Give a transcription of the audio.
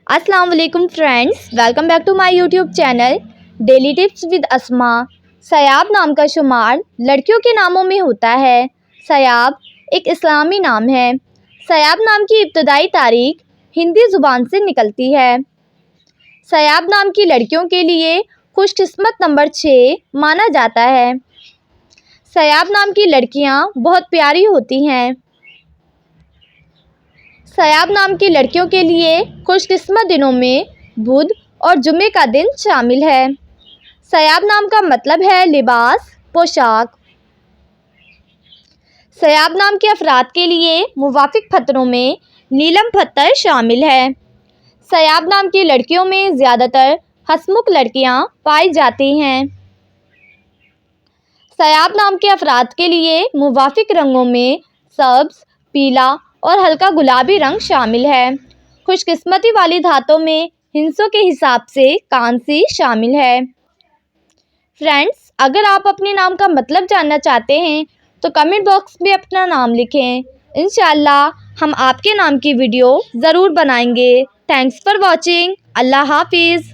अस्सलाम वालेकुम friends, welcome back to my YouTube channel daily tips with Asma. सयाब नाम का शुमार लड़कियों के नामों में होता है। सयाब एक इस्लामी नाम है। सयाब नाम की इब्तदाई तारीख हिंदी ज़ुबान से निकलती है। सयाब नाम की लड़कियों के लिए खुशकिस्मत नंबर 6 माना जाता है। सयाब नाम की लड़कियां बहुत प्यारी होती हैं। सयाब नाम की लड़कियों के लिए खुशकिस्मत दिनों में बुध और जुमे का दिन शामिल है। सयाब नाम का मतलब है लिबास, पोशाक। सयाब नाम के अफराद के लिए मुवाफिक पत्थरों में नीलम पत्थर शामिल है। सयाब नाम की लड़कियों में ज़्यादातर हंसमुख लड़कियां पाई जाती हैं। सयाब नाम के अफराद के लिए मुवाफिक रंगों में सब्ज़, पीला और हल्का गुलाबी रंग शामिल है। खुशकिस्मती वाली धातों में हिंसों के हिसाब से कांसी शामिल है। फ्रेंड्स, अगर आप अपने नाम का मतलब जानना चाहते हैं तो कमेंट बॉक्स में अपना नाम लिखें। इंशाअल्लाह हम आपके नाम की वीडियो ज़रूर बनाएंगे। Thanks for watching. अल्लाह हाफिज़।